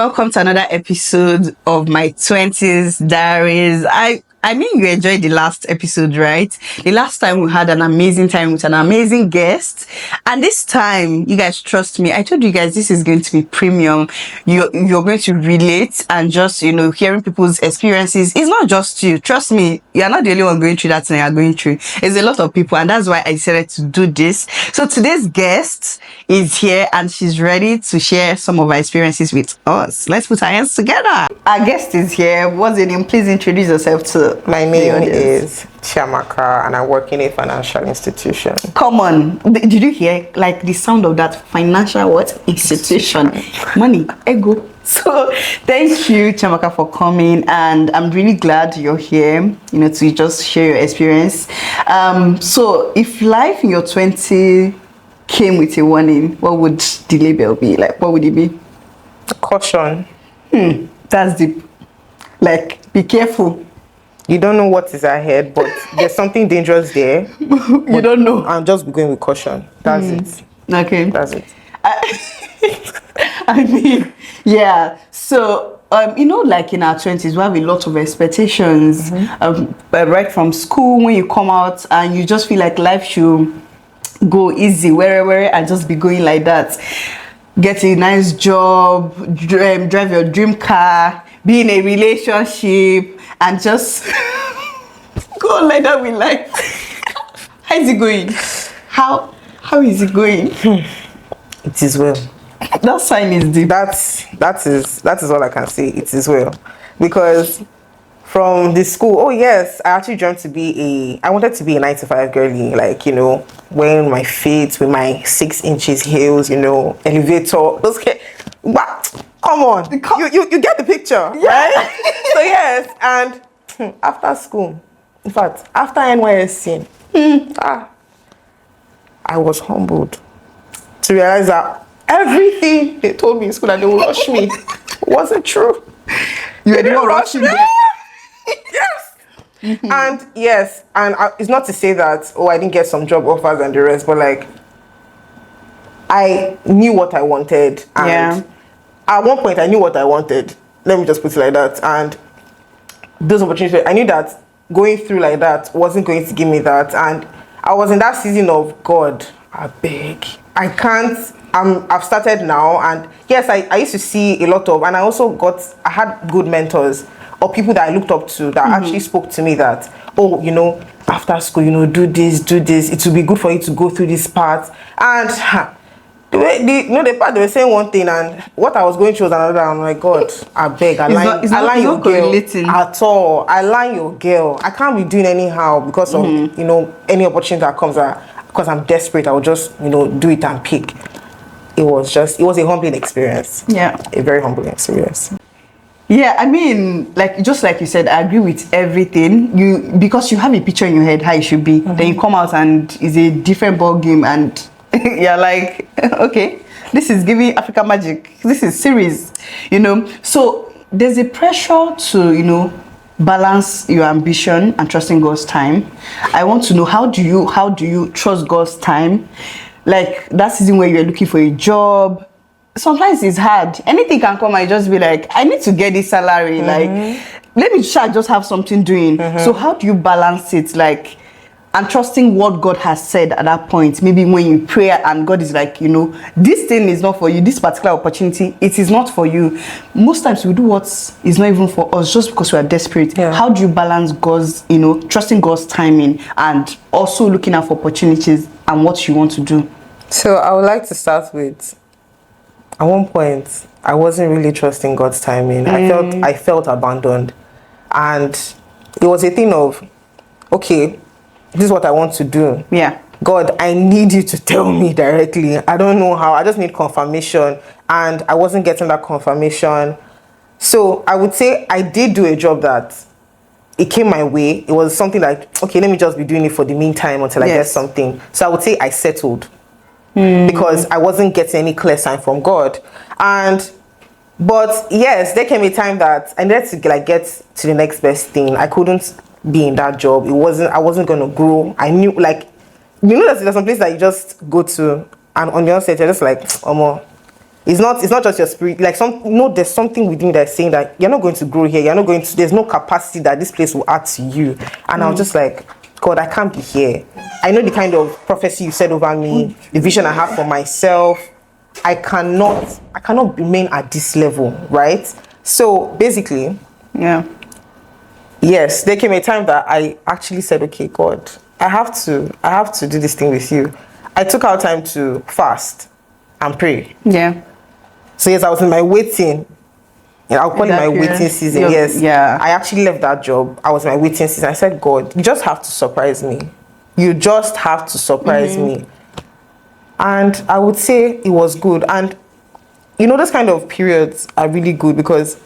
welcome to another episode of my 20s Diaries. I mean, you enjoyed the last episode, right? The last time we had an amazing time with an amazing guest. And this time, you guys trust me. I told you guys this is going to be premium. You're going to relate and just, hearing people's experiences. It's not just you. Trust me, you're not the only one going through that thing you're going through. It's a lot of people. And that's why I decided to do this. So today's guest is here and she's ready to share some of her experiences with us. Let's put our hands together. Our guest is here. What's your name? Please introduce yourself to my name is Chiamaka and I work in a financial institution. Come on. Did you hear like the sound of that financial what? Institution. Money. Ego. So thank you, Chiamaka, for coming, and I'm really glad you're here, to just share your experience. So if life in your 20s came with a warning, what would the label be? Like, what would it be? Caution. That's deep. Like, be careful. You don't know what is ahead, but there's something dangerous there. You don't know. I'm just going with caution. That's it. Okay. That's it. I mean, yeah. So, like in our 20s, we have a lot of expectations. Right from school, when you come out and you just feel like life should go easy, where and just be going like that. Get a nice job, drive your dream car, be in a relationship, and just go on like that with life. How is it going? How is it going? It is well. That sign is deep. That is all I can say. It is well. Because from the school, oh yes, I actually I wanted to be a 9 to 5 girly, like, wearing my feet with my 6 inches heels, elevator. Those come on, you get the picture, yeah. Right? So yes, and after school, in fact, after NYSC, I was humbled to realize that everything they told me in school that they would rush me wasn't true. You didn't rush me. Yes. And yes, and it's not to say that I didn't get some job offers and the rest, but like I knew what I wanted, and at one point I knew what I wanted. Let me just put it like that. And those opportunities, I knew that going through like that wasn't going to give me that, and I was in that season of God, I beg, I can't. I've started now, and yes, I used to see a lot of, and I had good mentors or people that I looked up to that actually spoke to me that, after school, do this, it will be good for you to go through this part. And the part they were saying one thing and what I was going through was another. I'm like, God, I beg, I line your girl at all. I line your girl. I can't be doing anyhow because of any opportunity that comes because I'm desperate. I will just do it and pick. It was a humbling experience. Yeah, a very humbling experience. Yeah, I mean, just like you said, I agree with everything. Because you have a picture in your head how it should be. Then you come out and it's a different ball game, and you're like, okay, this is giving Africa magic. This is serious, So there's a pressure to, balance your ambition and trusting God's time. I want to know, how do you trust God's time? Like that season where you're looking for a job, sometimes it's hard. Anything can come and just be like, I need to get this salary. Like, let me just have something doing. So how do you balance it? Like, and trusting what God has said at that point. Maybe when you pray and God is like, this thing is not for you. This particular opportunity, it is not for you. Most times we do what is not even for us just because we are desperate. Yeah. How do you balance God's, trusting God's timing and also looking out for opportunities and what you want to do? So I would like to start with, at one point, I wasn't really trusting God's timing. I felt abandoned. And it was a thing of, okay, this is what I want to do. Yeah. God, I need you to tell me directly. I don't know how. I just need confirmation. And I wasn't getting that confirmation. So I would say I did do a job that it came my way. It was something like, okay, let me just be doing it for the meantime until I get something. So I would say I settled. Because I wasn't getting any clear sign from God. But yes, there came a time that I needed to get to the next best thing. I couldn't be in that job. I wasn't going to grow. I knew, there's some place that you just go to and on the onset you're just like, It's not just your spirit. Like there's something within you that's saying that you're not going to grow here. You're not going to. There's no capacity that this place will add to you. And I was just like, God, I can't be here. I know the kind of prophecy you said over me, the vision I have for myself. I cannot remain at this level, right? So basically, yes, there came a time that I actually said, okay, God, I have to do this thing with you. I took out time to fast and pray. Yeah. So yes, I was in my waiting. I'll call it my waiting season. Yes. Yeah. I actually left that job. I was in my waiting season. I said, God, you just have to surprise me. You just have to surprise me. And I would say it was good. And those kind of periods are really good because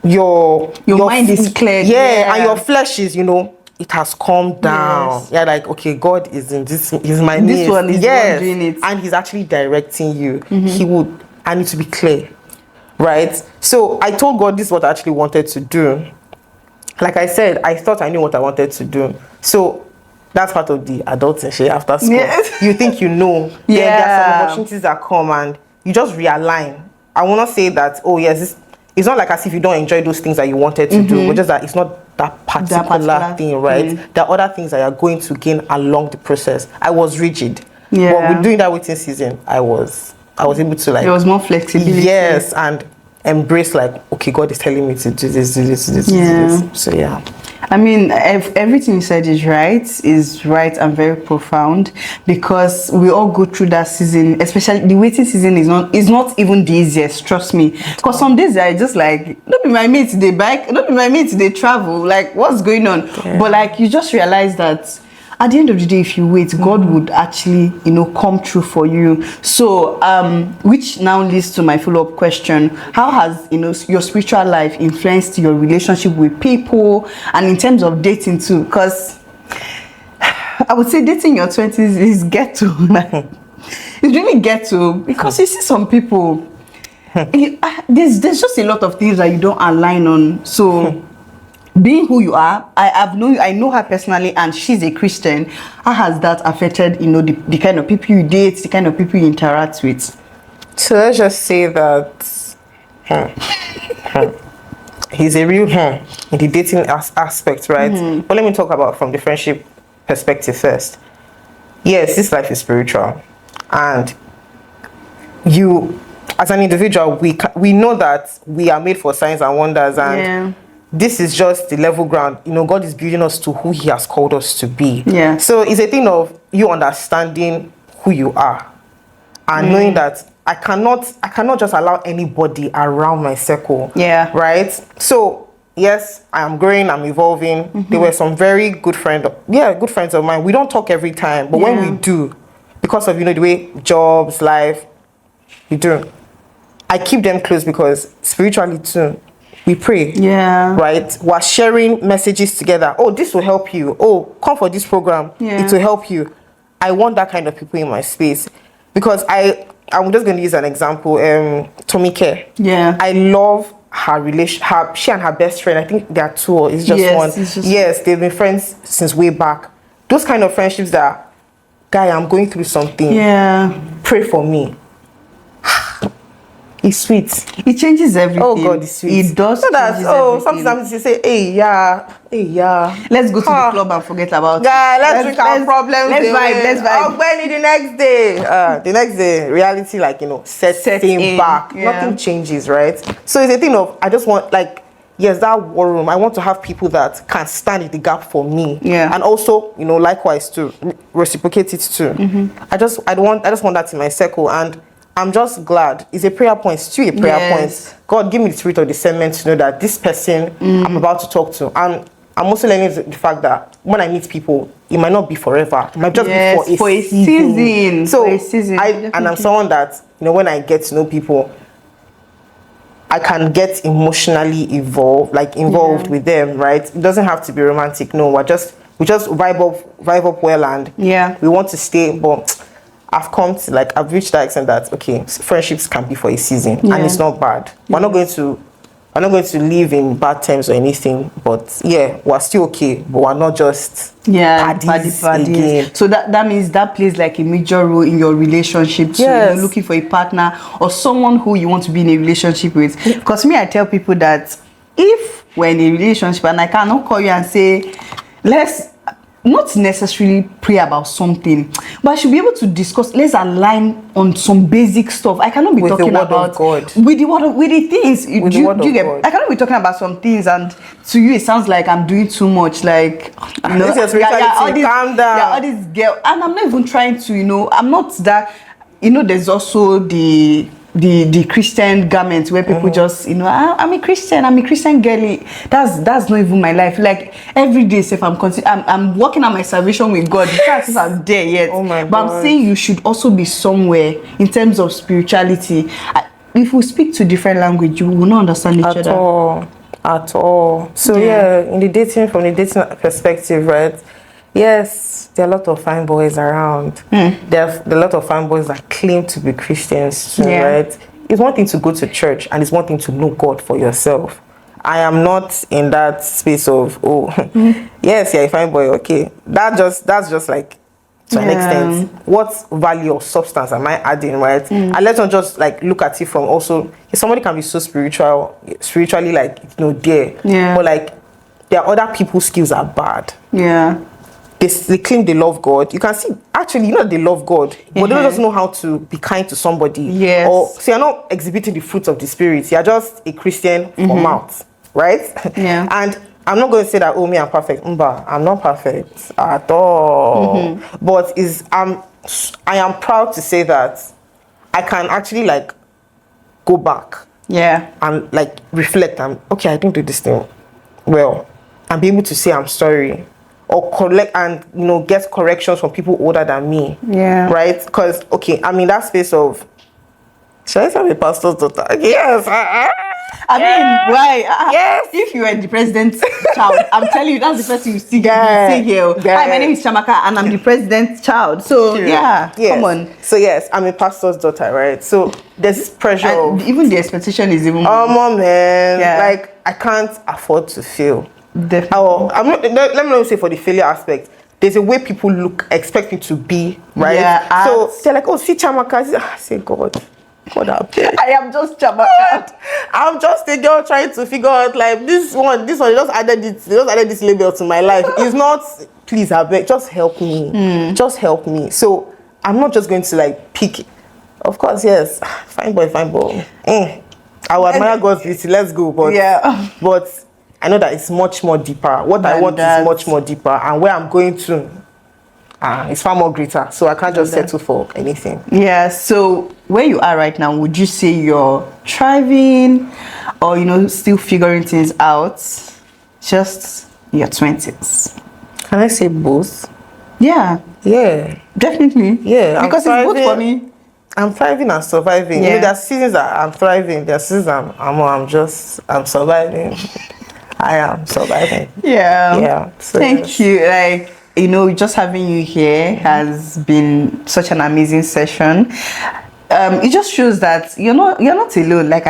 your mind is clear. Yeah, and your flesh is, it has calmed down. Yes. Yeah, like, okay, God is in this, he's my this midst. One is doing it. And he's actually directing you. I need to be clear, right? So I told God this is what I actually wanted to do. Like I said, I thought I knew what I wanted to do. So that's part of the adulting shit after school. Yes. You think you know. Yeah. There are some opportunities that come and you just realign. I will not say that, oh yes, it's not like as if you don't enjoy those things that you wanted to do, but just that it's not that particular thing, right? There are other things that you're going to gain along the process. I was rigid. Yeah. But with doing that waiting season, I was able to there was more flexibility. Yes, and embrace like, okay, God is telling me to do this, do this, do this, do this. So yeah. I mean, everything you said is right and very profound, because we all go through that season. Especially the waiting season is not even the easiest, trust me. Because some days I just like, don't be my mate today bike, don't be my mate today travel, like what's going on? Yeah. But like you just realize that at the end of the day, if you wait, God would actually, come through for you. So, which now leads to my follow-up question. How has, your spiritual life influenced your relationship with people and in terms of dating too? Because I would say dating in your 20s is ghetto. It's really ghetto, because you see some people, there's just a lot of things that you don't align on. So, being who you are, I know her personally, and she's a Christian. How has that affected, the kind of people you date, the kind of people you interact with? So let's just say that he's a real in the dating aspect, right? But let me talk about from the friendship perspective first. Yes, this life is spiritual, and you, as an individual, we know that we are made for signs and wonders, and this is just the level ground. God is building us to who he has called us to be. Yeah. So it's a thing of you understanding who you are and knowing that I cannot just allow anybody around my circle. Yeah. Right? So yes, I am growing, I'm evolving. There were some very good friends of mine. We don't talk every time, but when we do, because of the way jobs, life, we do. I keep them close because spiritually too, we pray. Yeah. Right? We're sharing messages together. Oh, this will help you. Oh, come for this program. Yeah. It will help you. I want that kind of people in my space. Because I'm just going to use an example. Tomike. Yeah. I love her relationship. She and her best friend, I think they are two, or it's just one. Yes, they've been friends since way back. Those kind of friendships that, guy, I'm going through something. Yeah. Pray for me. It's sweet. It changes everything. Oh God, it's sweet. It does. So sometimes you say, hey, yeah. Let's go to the club and forget about it. Yeah, let's drink our problems. Let's vibe. Oh, when the next day, reality, sets things back. Yeah. Nothing changes, right? So it's a thing of, I just want, that war room. I want to have people that can stand in the gap for me. Yeah. And also, likewise to reciprocate it too. I just want that in my circle, and I'm just glad. It's a prayer point. It's still a prayer point. God, give me the spirit of discernment to know that this person I'm about to talk to. And I'm also learning the fact that when I meet people, it might not be forever. It might just be for a season. So I'm someone that, when I get to know people, I can get emotionally involved with them, right? It doesn't have to be romantic. No, we just vibe up well, and we want to stay, but I've reached that extent that, okay, friendships can be for a season, and it's not bad. We're not going to we're not going to live in bad terms or anything, but yeah, we're still okay, but we're not just paddies again. So that means that plays like a major role in your relationship. So you're looking for a partner or someone who you want to be in a relationship with. Because me, I tell people that if we're in a relationship and I cannot call you and say, let's not necessarily pray about something, but I should be able to discuss, let's align on some basic stuff. I cannot be talking about God. with the things I cannot be talking about some things and to you it sounds like I'm doing too much, like, you know, calm down. All this girl, and I'm not even trying to, you know, I'm not that, you know, there's also the Christian garment where people just, you know, I'm a Christian girly. That's not even my life. Like every day, if I'm working on my salvation with God. The fact is I'm there yet. Oh my but God. I'm saying you should also be somewhere in terms of spirituality. If we speak to different language, you will not understand each other at all. So from the dating perspective, right? Yes, there are a lot of fine boys around. There are a lot of fine boys that claim to be Christians too, right? It's one thing to go to church and it's one thing to know God for yourself. I am not in that space of, yes, you're a fine boy, okay. That's just like, to an extent, what value or substance am I adding, right? And let's not just like look at it from also, somebody can be so spiritually like, you know, there. But like, there are other people's skills are bad. They claim they love God. You can see, actually, you know, they love God, but they don't just know how to be kind to somebody. Or so you're not exhibiting the fruits of the Spirit. You're just a Christian for mouth, right? And I'm not going to say that, me, I'm perfect. I'm not perfect at all. But I am proud to say that I can actually like go back. And like reflect. Okay, I didn't do this thing well. And be able to say I'm sorry. Or collect and, you know, get corrections from people older than me. Right? Because, okay, I'm in that space of, should I say I'm a pastor's daughter? Yes. I mean, why? Yes. If you were the president's child, I'm telling you, that's the first thing you see here. Hi, my name is Chamaka and I'm the president's child. So, come on. So, yes, I'm a pastor's daughter, right? So, there's this pressure. And even the expectation is even more. Oh, man. Like, I can't afford to fail. Definitely. Let me not say for the failure aspect. There's a way people expect me to be, right? So they're like, see Chamaka. I say, God I am just Chamaka. I'm just a girl trying to figure out like this one. They just added this label to my life. It's not. Please, I beg, just help me. Just help me. So I'm not just going to like pick. Of course, yes, fine boy. I will admire God's beauty. Let's go, but. I know that it's much more deeper. What I want is much more deeper. And where I'm going to is far more greater. So I can't just settle for anything. So where you are right now, would you say you're thriving or, you know, still figuring things out? Just your 20s. Can I say both? Yeah. Definitely. Because it's both for me. I'm thriving and surviving. You know, there are seasons that I'm thriving. There are seasons I'm surviving. I am surviving. So thank you. Like, you know, just having you here has been such an amazing session. It just shows that you're not alone. Like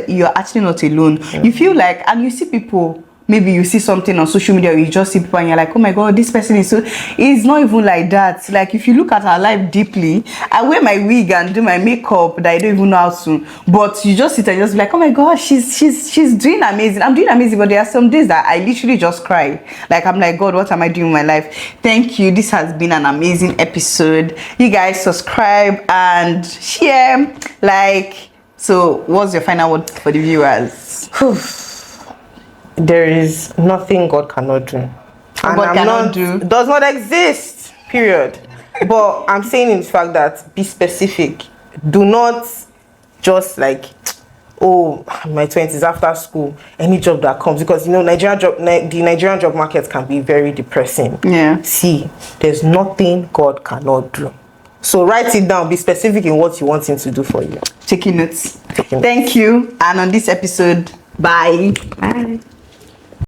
you're actually not alone. You feel like, and you see people. Maybe you see something on social media or you just see people and you're like, oh my God, this person is so... It's not even like that. Like, if you look at our life deeply, I wear my wig and do my makeup that I don't even know how to. But you just sit and just be like, oh my God, she's doing amazing. I'm doing amazing. But there are some days that I literally just cry. Like, I'm like, God, what am I doing with my life? Thank you. This has been an amazing episode. You guys subscribe and share. Like, so what's your final word for the viewers? There is nothing God cannot do. God cannot do. Does not exist, period. But I'm saying in fact that be specific. Do not just like, my 20s after school, any job that comes. Because, you know, the Nigerian job market can be very depressing. See, there's nothing God cannot do. So write it down. Be specific in what you want him to do for you. Taking notes. Thank you. And on this episode, bye.